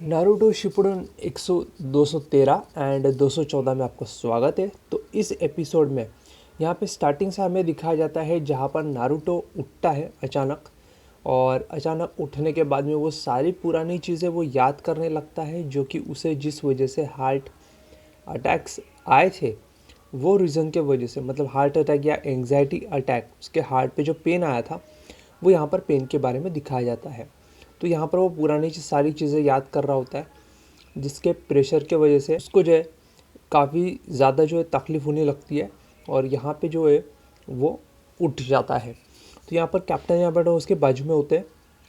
Naruto Shippuden 213 and 214 में आपका स्वागत है। तो इस एपिसोड में यहाँ पे स्टार्टिंग से हमें दिखाया जाता है जहाँ पर नारुतो उठता है अचानक, और अचानक उठने के बाद में वो सारी पुरानी चीज़ें वो याद करने लगता है, जो कि उसे जिस वजह से हार्ट अटैक्स आए थे वो रीज़न के वजह से, मतलब हार्ट अटैक या एंग्जाइटी अटैक, उसके हार्ट पे जो पेन आया था वो यहाँ पर पेन के बारे में दिखाया जाता है। तो यहाँ पर वो पुरानी सारी चीज़ें याद कर रहा होता है, जिसके प्रेशर के वजह से उसको जो है काफ़ी ज़्यादा जो है तकलीफ़ होने लगती है, और यहाँ पे जो है वो उठ जाता है। तो यहाँ पर कैप्टन यहाँ पर उसके बाजू में होते हैं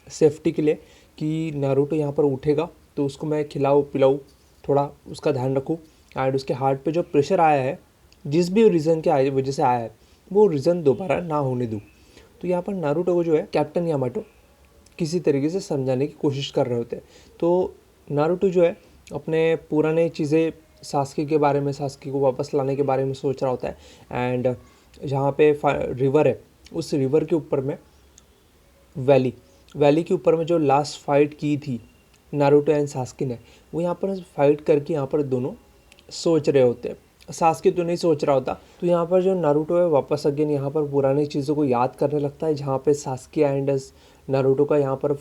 सेफ्टी के लिए कि नारुतो यहाँ पर उठेगा तो उसको मैं खिलाऊँ पिलाऊँ, थोड़ा उसका ध्यान रखूँ, एंड उसके हार्ट पे जो प्रेशर आया है जिस भी रीज़न के वजह से आया है वो रीज़न दोबारा ना होने दूँ। तो यहाँ पर नारुतो को जो है कैप्टन यामाटो किसी तरीके से समझाने की कोशिश कर रहे होते हैं। तो नारुतो जो है अपने पुराने चीज़ें सास्की के बारे में, सास्की को वापस लाने के बारे में सोच रहा होता है, एंड जहाँ पे रिवर है उस रिवर के ऊपर में वैली के ऊपर में जो लास्ट फाइट की थी नारुतो एंड सास्की ने, वो यहाँ पर फाइट करके यहाँ पर दोनों सोच रहे होते हैं। सास्की तो नहीं सोच रहा होता। तो यहाँ पर जो नारुतो है वापस अगेन यहाँ पर पुरानी चीज़ों को याद करने लगता है, जहाँ पे सास्की एंड नारुतो का यहाँ पर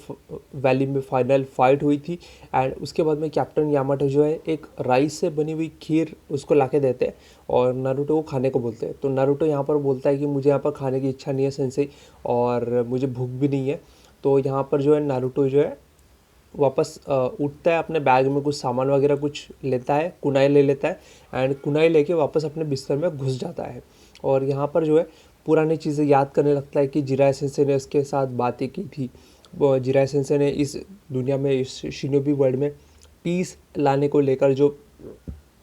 वैली में फाइनल फाइट हुई थी। एंड उसके बाद में कैप्टन यामाटो जो है एक राइस से बनी हुई खीर उसको लाके देते हैं और नारुतो को खाने को बोलते हैं। तो नारुतो यहाँ पर बोलता है कि मुझे यहाँ पर खाने की इच्छा नहीं है सेंसेई, और मुझे भूख भी नहीं है। तो यहाँ पर जो है नारुतो जो है वापस उठता है, अपने बैग में कुछ सामान वगैरह कुछ लेता है, कुनाई ले लेता है, एंड कुनाई लेके वापस अपने बिस्तर में घुस जाता है। और यहाँ पर जो है पुरानी चीज़ें याद करने लगता है कि जिराय सेंसेई ने उसके साथ बातें की थी। वो जिराय सेंसेई ने इस दुनिया में, इस शिनोबी वर्ल्ड में पीस लाने को लेकर जो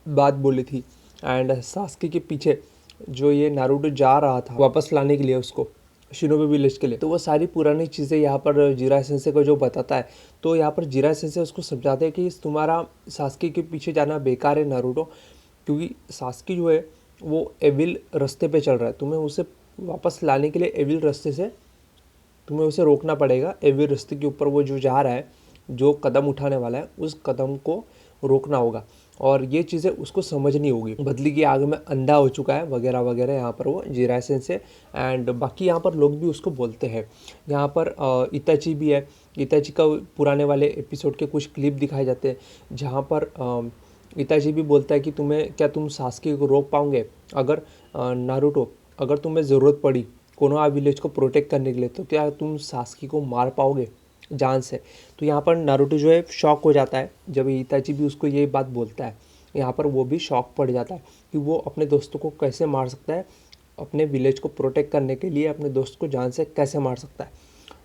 बात बोली थी, एंड सास्की के पीछे जो ये नारुतो जा रहा था वापस लाने के लिए उसको शिनोबी विलेज के लिए, तो वो सारी पुरानी चीज़ें यहाँ पर जिराय सेंसेई को जो बताता है। तो यहाँ पर जिराय सेंसेई उसको समझाते हैं कि तुम्हारा सास्की के पीछे जाना बेकार है नारुतो, क्योंकि सास्की जो है वो एविल रास्ते पे चल रहा है, तुम्हें उसे वापस लाने के लिए एविल रास्ते से तुम्हें उसे रोकना पड़ेगा। एविल रास्ते के ऊपर वो जो जा रहा है, जो कदम उठाने वाला है, उस कदम को रोकना होगा, और ये चीज़ें उसको समझनी होगी। बदली की आग में अंधा हो चुका है वगैरह वगैरह, यहाँ पर वो जिराय सेंसेई एंड बाकी यहाँ पर लोग भी उसको बोलते हैं। यहाँ पर इताची भी है। इताची का पुराने वाले एपिसोड के कुछ क्लिप दिखाए जाते हैं, जहाँ पर इताची भी बोलता है कि तुम सास्की को रोक पाओगे अगर नारुतो, अगर तुम्हें ज़रूरत पड़ी कोनोहा विलेज को प्रोटेक्ट करने के लिए, तो क्या तुम सास्की को मार पाओगे जान से। तो यहाँ पर नारुतो जो है शॉक हो जाता है जब इताची भी उसको ये बात बोलता है। यहाँ पर वो भी शॉक पड़ जाता है कि वो अपने दोस्तों को कैसे मार सकता है, अपने विलेज को प्रोटेक्ट करने के लिए अपने दोस्त को जान से कैसे मार सकता है।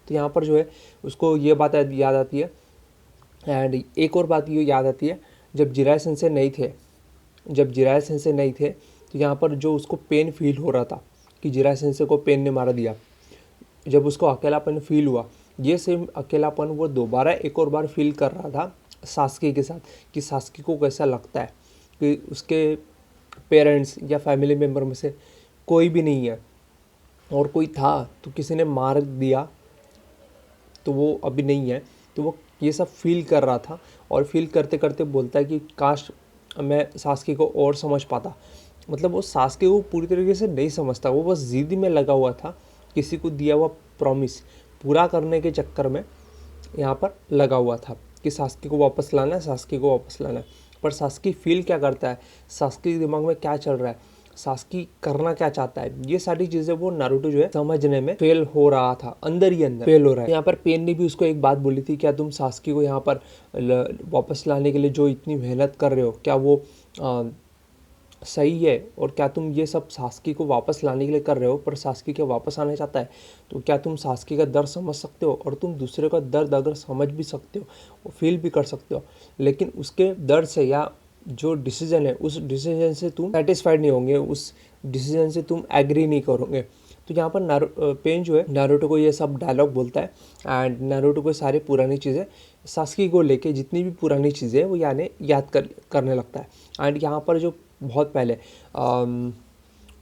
तो यहाँ पर जो है उसको ये बात याद आती है। एंड एक और बात ये याद आती है, जब जिराय सेंसेई नहीं थे तो यहाँ पर जो उसको पेन फील हो रहा था कि जिराय सेंसेई को पेन ने मार दिया, जब उसको अकेलापन फील हुआ, ये सेम अकेलापन वो दोबारा एक और बार फील कर रहा था सास्की के साथ, कि सास्की को कैसा लगता है कि उसके पेरेंट्स या फैमिली मेम्बर में से कोई भी नहीं है, और कोई था तो किसी ने मार दिया, तो वो अभी नहीं है। तो वो ये सब फील कर रहा था, और फील करते करते बोलता है कि काश मैं सास्की को और समझ पाता। मतलब वो सास्की को पूरी तरीके से नहीं समझता, वो बस जिद में लगा हुआ था, किसी को दिया हुआ प्रॉमिस पूरा करने के चक्कर में यहाँ पर लगा हुआ था कि सास्की को वापस लाना है, सास्की को वापस लाना है। पर सास्की फील क्या करता है, सास्की के दिमाग में क्या चल रहा है, सास्की करना क्या चाहता है, ये सारी चीज़ें वो नारुतो जो है समझने में फेल हो रहा था, अंदर ही अंदर फेल हो रहा है। यहाँ पर पेन ने भी उसको एक बात बोली थी, क्या तुम सास्की को यहाँ पर वापस लाने के लिए जो इतनी मेहनत कर रहे हो, क्या वो सही है, और क्या तुम ये सब सास्की को वापस लाने के लिए कर रहे हो, पर सास्की के वापस आना चाहता है, तो क्या तुम सास्की का दर्द समझ सकते हो, और तुम दूसरे का दर्द अगर समझ भी सकते हो, फील भी कर सकते हो, लेकिन उसके दर्द से या जो डिसीजन है उस डिसीजन से तुम सेटिस्फाइड नहीं होंगे, उस डिसीजन से तुम एग्री नहीं करोगे। तो यहाँ पर पेन जो है नारुतो को ये सब डायलॉग बोलता है, एंड नारुतो को सारी पुरानी चीज़ें सास्की को लेके जितनी भी पुरानी चीज़ें वो याद करने लगता है। एंड यहाँ पर जो बहुत पहले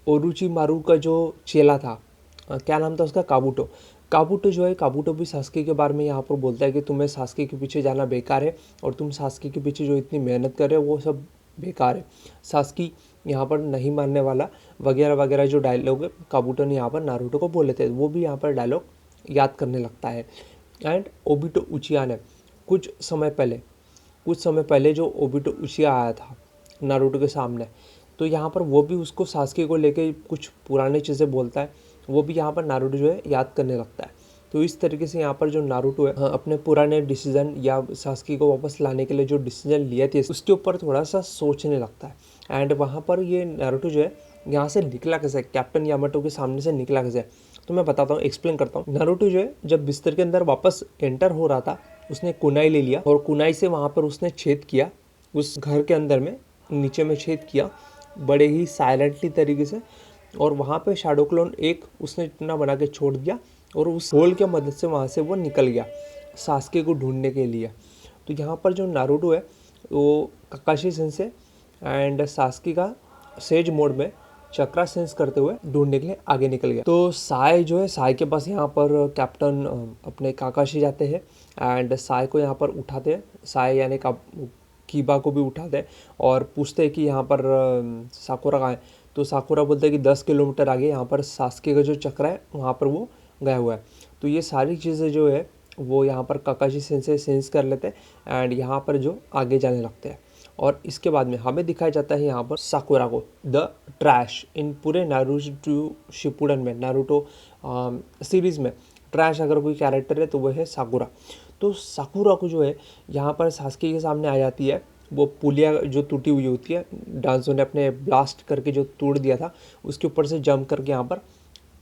ओरुची मारू का जो चेला था, क्या नाम था उसका, काबूटो, काबूटो जो है, काबूटो भी सास्के के बारे में यहाँ पर बोलता है कि तुम्हें सास्के के पीछे जाना बेकार है और तुम सास्के के पीछे जो इतनी मेहनत कर रहे हो वो सब बेकार है, सास्की यहाँ पर नहीं मानने वाला, वगैरह वगैरह जो डायलॉग है काबूटो ने यहाँ पर नारुतो को बोले थे, वो भी यहाँ पर डायलॉग याद करने लगता है। एंड ओबिटो उचिया ने कुछ समय पहले जो ओबिटो उचिया आया था नारुतो के सामने, तो यहाँ पर वो भी उसको सास्के को लेके कुछ पुरानी चीज़ें बोलता है, वो भी यहाँ पर नारुतो जो है याद करने लगता है। तो इस तरीके से यहाँ पर जो नारुतो है अपने पुराने डिसीजन या सास्के को वापस लाने के लिए जो डिसीजन लिए थे उसके ऊपर थोड़ा सा सोचने लगता है। एंड वहाँ पर ये नारुतो जो है यहाँ से निकला कैसे, कैप्टन यामाटो के सामने से निकला कैसे, तो मैं बताता हूँ, एक्सप्लेन करता हूँ। नारुतो जो है जब बिस्तर के अंदर वापस एंटर हो रहा था, उसने कुनाई ले लिया और कुनाई से वहाँ पर उसने छेद किया उस घर के अंदर में, नीचे में छेद किया बड़े ही साइलेंटली तरीके से, और वहाँ पे शैडो क्लोन एक उसने इतना बना के छोड़ दिया और उस होल के मदद से वहाँ से वो निकल गया सास्के को ढूंढने के लिए। तो यहाँ पर जो नारुतो है वो काकाशी सेंसे एंड सास्के का सेज मोड में चक्रा सेंस करते हुए ढूंढने के लिए आगे निकल गया। तो साय जो है, साय के पास यहाँ पर कैप्टन अपने काकाशी जाते हैं एंड साय को यहाँ पर उठाते हैं, साय यानी कीबा को भी उठाते हैं और पूछते हैं कि यहाँ पर साकुरा कहाँ है। तो साकुरा बोलता है कि 10 किलोमीटर आगे यहाँ पर सास्के का जो चक्र है वहाँ पर वो गया हुआ है। तो ये सारी चीज़ें जो है वो यहाँ पर काकाशी सेंसे सेंस कर लेते हैं एंड यहाँ पर जो आगे जाने लगते हैं। और इसके बाद में हमें दिखाया जाता है यहाँ पर साकुरा को द ट्रैश। इन पूरे नारुतो शिपुडन में, नारुतो सीरीज़ में ट्रैश अगर कोई कैरेक्टर है तो वह है साकुरा। तो साकुरा को जो है यहाँ पर सास्के के सामने आ जाती है, वो पुलिया जो टूटी हुई होती है, डांसो ने अपने ब्लास्ट करके जो तोड़ दिया था उसके ऊपर से जंप करके यहाँ पर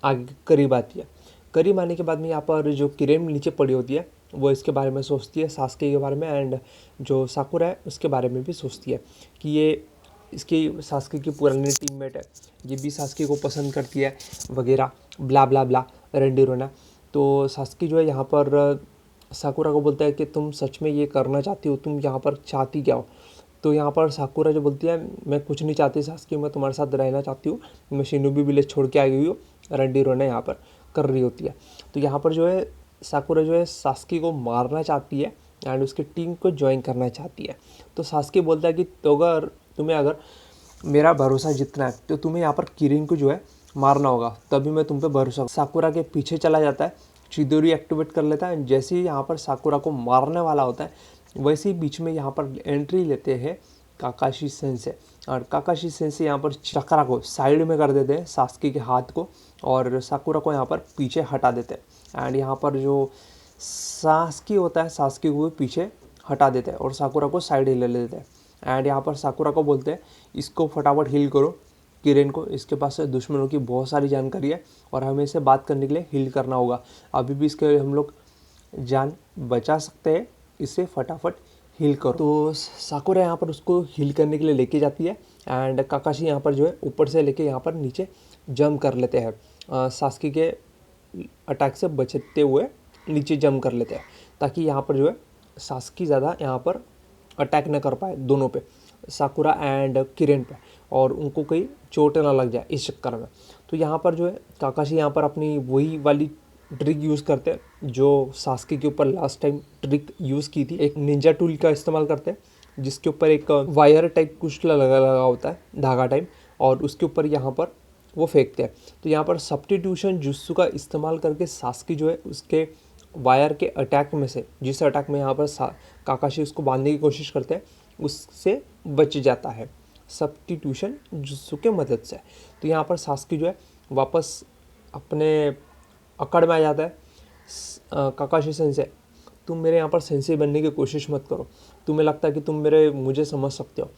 आगे करीब आती है। करीब आने के बाद में यहाँ पर जो किरेन नीचे पड़ी होती है वो इसके बारे में सोचती है, सास्के के बारे में, एंड जो साकुरा है उसके बारे में भी सोचती है कि ये इसकी सास्के की पुरानी टीममेट है, ये भी सास्के को पसंद करती है वगैरह ब्ला ब्ला ब्ला रेंडिरोना। तो सास्के जो है यहाँ पर साकुरा को बोलता है कि तुम सच में ये करना चाहती हो, तुम यहाँ पर चाहती क्या हो। तो यहाँ पर साकुरा जो बोलती है मैं कुछ नहीं चाहती सास्के, मैं तुम्हारे साथ रहना चाहती हूँ, मैं शिनोबी विलेज छोड़ के आई हुई हूँ, रेंडिरोना यहाँ पर कर रही होती है। तो यहाँ पर जो है साकुरा जो है सास्के को मारना चाहती है एंड उसकी टीम को ज्वाइन करना चाहती है। तो सास्के बोलता है कि तो अगर तुम्हें अगर मेरा भरोसा जीतना है तो तुम्हें यहाँ पर किरिन को जो है मारना होगा, तभी मैं तुम पे भरोसा। साकुरा के पीछे चला जाता है, चिदोरी एक्टिवेट कर लेता है, जैसे ही यहाँ पर साकुरा को मारने वाला होता है वैसे ही बीच में यहाँ पर एंट्री लेते हैं काकाशी सेंसे, और काकाशी सेंसे यहाँ पर चक्रा को साइड में कर देते हैं सास्के के हाथ को और साकुरा को यहाँ पर पीछे हटा देते हैं। एंड यहाँ पर जो सास्के होता है सास्के को पीछे हटा देते हैं और साकुरा को साइड ही ले लेते हैं। एंड यहाँ पर साकुरा को बोलते हैं इसको फटाफट हील करो किरेन को, इसके पास दुश्मनों की बहुत सारी जानकारी है और हमें इसे बात करने के लिए हील करना होगा, अभी भी इसके हम लोग जान बचा सकते हैं, इसे फटाफट हील करो। तो साकुरा यहाँ पर उसको हील करने के लिए लेके जाती है एंड काकाशी यहाँ पर जो है ऊपर से लेके यहाँ पर नीचे जंप कर लेते हैं, सास्के के अटैक से बचते हुए नीचे जंप कर लेते हैं ताकि यहाँ पर जो है सास्के ज़्यादा यहाँ पर अटैक न कर पाए दोनों पे, साकुरा एंड किरेन पे, और उनको कोई चोट ना लग जाए इस चक्कर में। तो यहाँ पर जो है काकाशी यहाँ पर अपनी वही वाली ट्रिक यूज़ करते हैं जो सास्के के ऊपर लास्ट टाइम ट्रिक यूज़ की थी, एक निंजा टूल का इस्तेमाल करते हैं जिसके ऊपर एक वायर टाइप कुछ लगा होता है, धागा टाइप, और उसके ऊपर यहाँ पर वो फेंकते हैं। तो यहाँ पर सब्स्टिट्यूशन जुत्सु का इस्तेमाल करके सास्के जो है उसके वायर के अटैक में से, जिस अटैक में यहाँ पर काकाशी उसको बांधने की कोशिश करते हैं, उससे बच जाता है सब्स्टिट्यूशन जुत्सु के मदद से। तो यहाँ पर सास्के जो है वापस अपने अकड़ में आ जाता है। काकाशी सेंसे तुम मेरे यहाँ पर सेंसे बनने की कोशिश मत करो, तुम्हें लगता है कि तुम मुझे समझ सकते हो,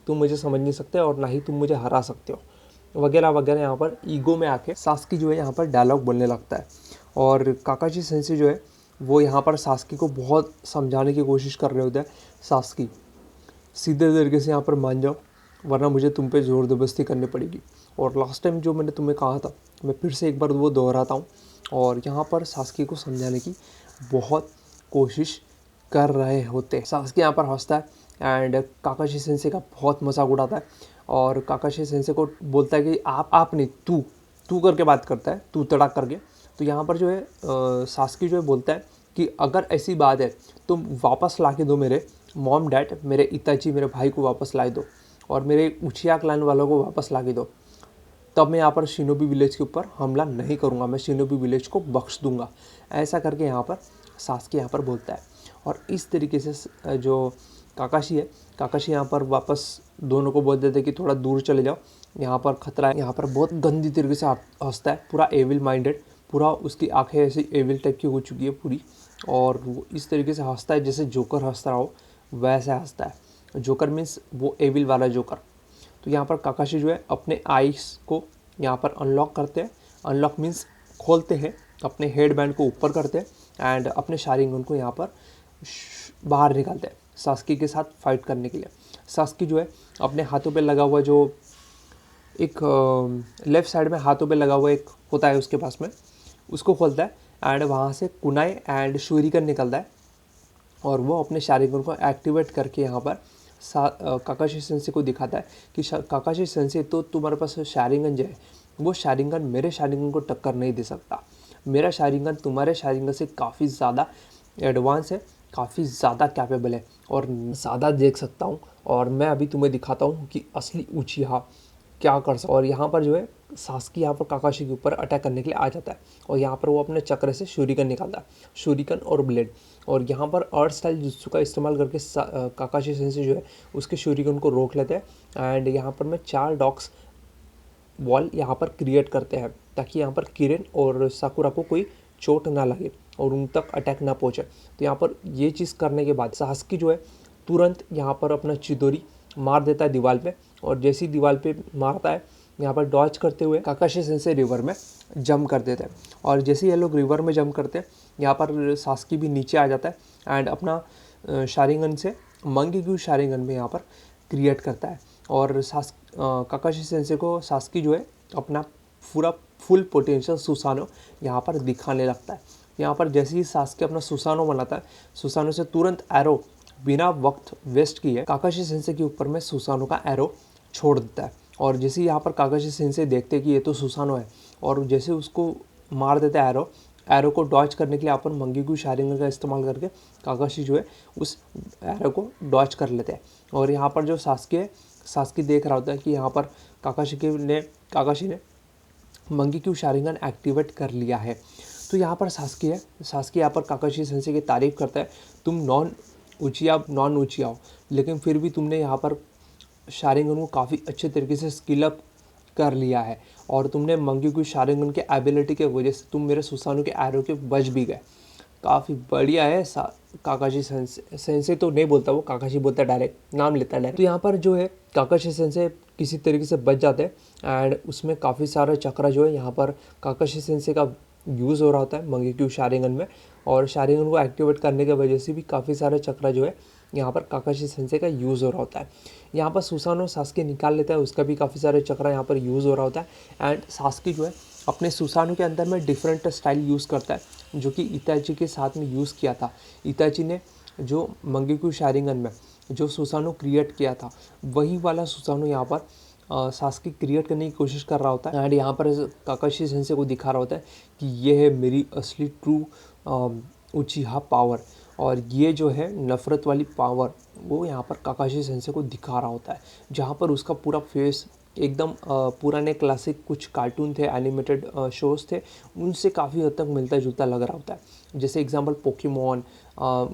तुम मुझे समझ नहीं सकते और ना ही तुम मुझे हरा सकते हो, वगैरह वगैरह। यहाँ पर ईगो में आके सास्के जो है यहाँ पर डायलॉग बोलने लगता है और काकाशी सेंसे जो है वो यहाँ पर सास्के को बहुत समझाने की कोशिश कर रहे होते हैं, सास्के सीधे तरीके से यहाँ पर मान जाओ वरना मुझे तुम पे ज़ोर ज़बरदस्ती करनी पड़ेगी। और लास्ट टाइम जो मैंने तुम्हें कहा था मैं फिर से एक बार वो दोहराता हूँ, और यहाँ पर सास्के को समझाने की बहुत कोशिश कर रहे होते हैं। सास्के यहाँ पर हंसता है एंड काकाशी सेंसे का बहुत मजाक उड़ाता है और काकाशी सेंसे को बोलता है कि आप नहीं, तू करके बात करता है, तू तड़ाक करके। तो यहाँ पर जो है सास्की जो है बोलता है कि अगर ऐसी बात है तुम वापस ला के दो मेरे मॉम डैड, मेरे इताची, मेरे भाई को वापस ला दो और मेरे उचिया क्लैन वालों को वापस ला के दो, तब मैं यहाँ पर शिनोबी विलेज के ऊपर हमला नहीं करूँगा, मैं शिनोबी विलेज को बख्श दूंगा। ऐसा करके यहाँ पर सास्की यहाँ पर बोलता है। और इस तरीके से जो काकाशी है, काकाशी यहाँ पर वापस दोनों को बोल देते हैं कि थोड़ा दूर चले जाओ, यहाँ पर खतरा है। यहाँ पर बहुत गंदी तरीके से हंसता है, पूरा एविल माइंडेड, पूरा उसकी आंखें ऐसी एविल टाइप की हो चुकी है पूरी, और वो इस तरीके से हंसता है जैसे जोकर हंस रहा हो वैसा हंसता है। जोकर मीन्स वो एविल वाला जोकर। तो यहाँ पर काकाशी जो है अपने आइस को यहाँ पर अनलॉक करते हैं, अनलॉक मीन्स खोलते हैं, अपने हेड बैंड को ऊपर करते हैं एंड अपने शारिंगन को यहाँ पर बाहर निकालते हैं सास्की के साथ फाइट करने के लिए। सास्की जो है अपने हाथों पे लगा हुआ जो एक लेफ्ट साइड में हाथों पे लगा हुआ एक होता है उसके पास में, उसको खोलता है एंड वहाँ से कुनाई एंड शूरिकन निकलता है और वो अपने शारिंगन को एक्टिवेट करके यहाँ पर काकाशी सेंसे को दिखाता है कि काकाशी सेंसे तो तुम्हारे पास शारिंगन जो है वो शारिंगन मेरे शारिंगन को टक्कर नहीं दे सकता, मेरा शारिंगन तुम्हारे शारिंगन से काफ़ी ज़्यादा एडवांस है, काफ़ी ज़्यादा कैपेबल है और ज़्यादा देख सकता हूँ, और मैं अभी तुम्हें दिखाता हूँ कि असली उचिहा क्या कर सकता। और यहाँ पर जो है सास्की यहाँ पर काकाशी के ऊपर अटैक करने के लिए आ जाता है और यहाँ पर वो अपने चक्र से शूरिकन निकालता है, शूरिकन और ब्लेड, और यहाँ पर अर्थ स्टाइल जुत्सु का इस्तेमाल करके काकाशी सेंसे जो है उसके शूरिकन को रोक लेते हैं एंड यहाँ पर मैं 4 डॉग्स वॉल यहाँ पर क्रिएट करते हैं ताकि यहाँ पर किरेन और साकुरा को कोई चोट ना लगे और उन तक अटैक ना पहुँचे। तो यहाँ पर ये चीज़ करने के बाद सास्की जो है तुरंत यहाँ पर अपना चिदोरी मार देता है दीवार पे, और जैसी दीवार पे मारता है यहाँ पर डॉज करते हुए काकाशी सेंसे रिवर में जंप कर देते हैं, और जैसे ये लोग रिवर में जंप करते हैं यहाँ पर सास्की भी नीचे आ जाता है एंड अपना शारिंगन से मंगीक्यू शारिंगन में यहाँ पर क्रिएट करता है और काकाशी सेंसे को सास्की जो है अपना पूरा फुल पोटेंशियल सुसानो यहाँ पर दिखाने लगता है। यहाँ पर जैसे ही सास्की अपना सुसानो बनाता है, सुसानो से तुरंत एरो बिना वक्त वेस्ट किए काकाशी सेंसे के ऊपर में सुसानो का एरो छोड़ देता है, और जैसे यहाँ पर काकाशी सेंसे देखते हैं कि ये तो सुसानो है और जैसे उसको मार देता है एरो को डॉज करने के लिए अपन मंगीक्यू शारिंगन का इस्तेमाल करके काकाशी जो है उस एरो को डॉज कर लेते हैं। और यहाँ पर जो सास्की देख रहा होता है कि यहाँ पर काकाशी ने मंगीक्यू शारिंगन एक्टिवेट कर लिया है। तो यहाँ पर सास्की यहाँ पर काकाशी सेंसे की तारीफ करता है, तुम नॉन उचिया हो लेकिन फिर भी तुमने यहाँ पर शारिंगन को काफ़ी अच्छे तरीके से स्किल अप कर लिया है और तुमने मंगीक्यू शारिंगन के एबिलिटी के वजह से तुम मेरे सुसानो के एरो के बच भी गए, काफ़ी बढ़िया है। काकाशी सेंसे तो नहीं बोलता, वो काकाशी बोलता है, डायरेक्ट नाम लेता है डायरेक्ट। तो यहाँ पर जो है काकाशी सेंसे किसी तरीके से बच जाते हैं एंड उसमें काफ़ी सारा चक्रा जो है यहाँ पर काकाशी सेंसे का यूज़ हो रहा होता है मंगीक्यू शारिंगन में, और शारिंगन को एक्टिवेट करने की वजह से भी काफ़ी सारा चक्रा जो है यहाँ पर काकाशी सेंसे का यूज़ हो रहा होता है। यहाँ पर सुसानो सास्की निकाल लेता है, उसका भी काफ़ी सारे चक्रा यहाँ पर यूज़ हो रहा होता है एंड सास्की जो है अपने सुसानो के अंदर में डिफरेंट स्टाइल यूज़ करता है जो कि इताची के साथ में यूज़ किया था। इताची ने जो मंगीक्यू शारिंगन में जो सुसानो क्रिएट किया था वही वाला सुसानो यहाँ पर सास्की क्रिएट करने की कोशिश कर रहा होता है एंड यहाँ पर काकाशी सेंसे को दिखा रहा होता है कि ये है मेरी असली ट्रू उचिहा पावर, और ये जो है नफ़रत वाली पावर वो यहाँ पर काकाशी सेंसे को दिखा रहा होता है, जहाँ पर उसका पूरा फेस एकदम पुराने क्लासिक कुछ कार्टून थे, एनिमेटेड शोज़ थे, उनसे काफ़ी हद तक मिलता जुलता लग रहा होता है। जैसे एग्जांपल पोकेमॉन,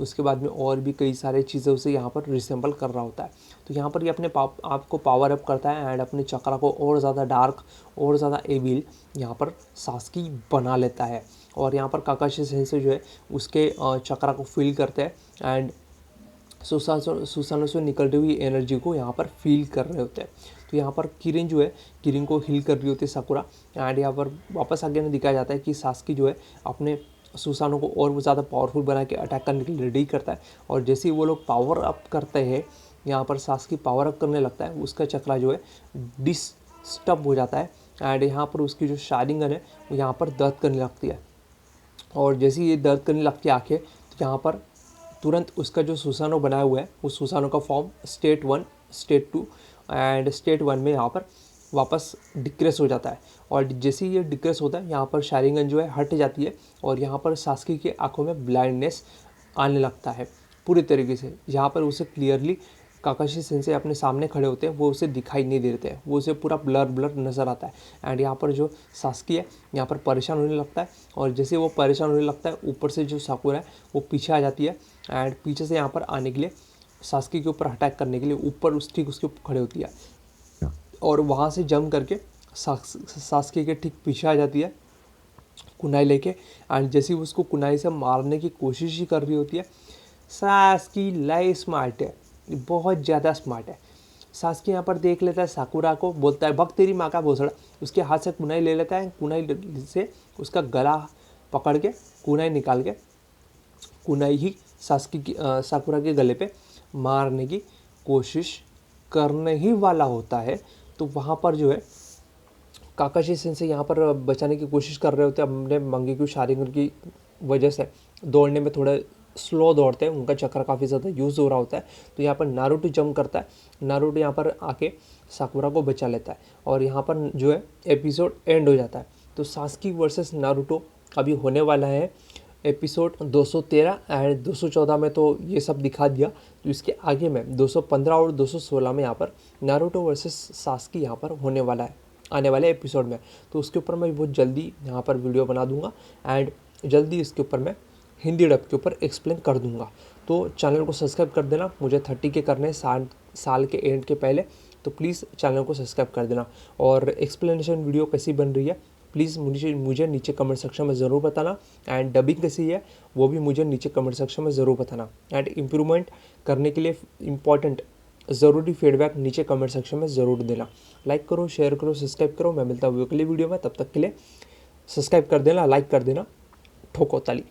उसके बाद में और भी कई सारे चीज़ों से यहाँ पर रिसेंबल कर रहा होता है। तो यहाँ पर ये अपने आप को पावर अप करता है एंड अपने चक्रा को और ज़्यादा डार्क और ज़्यादा एविल यहाँ पर सास्की बना लेता है, और यहाँ पर काकाशी सेंसे जो है उसके चक्रा को फील करते हैं एंड सुसानो से निकलती हुई एनर्जी को यहाँ पर फील कर रहे होते हैं। तो यहाँ पर किरिन जो है किरिन को हील कर रही होती है साकुरा एंड यहाँ पर वापस आगे में दिखाया जाता है कि सास्की जो है अपने सुसानो को और ज़्यादा पावरफुल बना के अटैक करने के लिए रेडी करता है, और जैसे ही वो लोग पावर अप करते हैं यहाँ पर सास्की पावर अप करने लगता है, उसका चक्रा जो है डिस्टर्ब हो जाता है एंड यहाँ पर उसकी जो शारिंगन है वो यहाँ पर दर्द करने लगती है, और जैसे ही ये दर्द करने लगती है आँखें तो यहाँ पर तुरंत उसका जो सुसानो बनाया हुआ है उस सुसानो का form state 1, state 2 and state 1 में यहाँ पर वापस डिक्रेस हो जाता है। और जैसे ही ये डिक्रेस होता है यहाँ पर शारिंगन जो है हट जाती है और यहाँ पर सास्की की आंखों में ब्लाइंडनेस आने लगता है पूरी तरीके से। यहाँ पर उसे क्लियरली काकाशी सेंसेई अपने सामने खड़े होते हैं, वो उसे दिखाई नहीं देते हैं, वो उसे पूरा ब्लर ब्लर नज़र आता है। एंड यहाँ पर जो सास्की है यहाँ पर परेशान होने लगता है और जैसे वो परेशान होने लगता है ऊपर से जो साकुरा है वो पीछे आ जाती है एंड पीछे से यहाँ पर आने के लिए सास्की के ऊपर अटैक करने के लिए ऊपर ठीक उसके ऊपर खड़े होती है और वहाँ से जंप करके सास्की के ठीक पीछे आ जाती है कुनाई लेके। एंड जैसे ही उसको कुनाई से मारने की कोशिश ही कर रही होती है, सास्की लाई स्मार्ट है, बहुत ज़्यादा स्मार्ट है। सास्की यहाँ पर देख लेता है साकुरा को, बोलता है भग तेरी माँ का भोसड़ा, उसके हाथ से कुनाई ले लेता है, कुनाई से उसका गला पकड़ के कुनाई निकाल के कुनाई ही साकुरा के गले पे मारने की कोशिश करने ही वाला होता है। तो वहाँ पर जो है काकाशी सेंसेई यहाँ पर बचाने की कोशिश कर रहे होते हैं अपने मंगेक्यू शारिंगन की वजह से। दौड़ने में थोड़ा स्लो दौड़ते हैं, उनका चक्र काफ़ी ज़्यादा यूज़ हो रहा होता है। तो यहाँ पर नारुतो जंप करता है, नारुतो यहाँ पर आके साकुरा को बचा लेता है और यहाँ पर जो है एपिसोड एंड हो जाता है। तो सास्की वर्सेस नारुतो अभी होने वाला है एपिसोड 213 एंड 214 में तो ये सब दिखा दिया। तो इसके आगे में 215 और 216 में यहाँ पर नारुतो वर्सेस सास्की यहाँ पर होने वाला है आने वाले एपिसोड में। तो उसके ऊपर मैं बहुत जल्दी यहाँ पर वीडियो बना दूंगा एंड जल्दी इसके ऊपर मैं हिंदी डब के ऊपर एक्सप्लेन कर दूंगा। तो चैनल को सब्सक्राइब कर देना, मुझे 30 के करने साल के एंड के पहले, तो प्लीज़ चैनल को सब्सक्राइब कर देना। और एक्सप्लेनेशन वीडियो कैसी बन रही है प्लीज़ मुझे नीचे कमेंट सेक्शन में ज़रूर बताना एंड डबिंग कैसी है वो भी मुझे नीचे कमेंट सेक्शन में ज़रूर बताना। एंड इम्प्रूवमेंट करने के लिए इम्पॉर्टेंट ज़रूरी फीडबैक नीचे कमेंट सेक्शन में ज़रूर देना। लाइक करो, शेयर करो, सब्सक्राइब करो। मैं मिलता हूँ अगली वीडियो में, तब तक के लिए सब्सक्राइब कर देना, लाइक कर देना, ठोको ताली।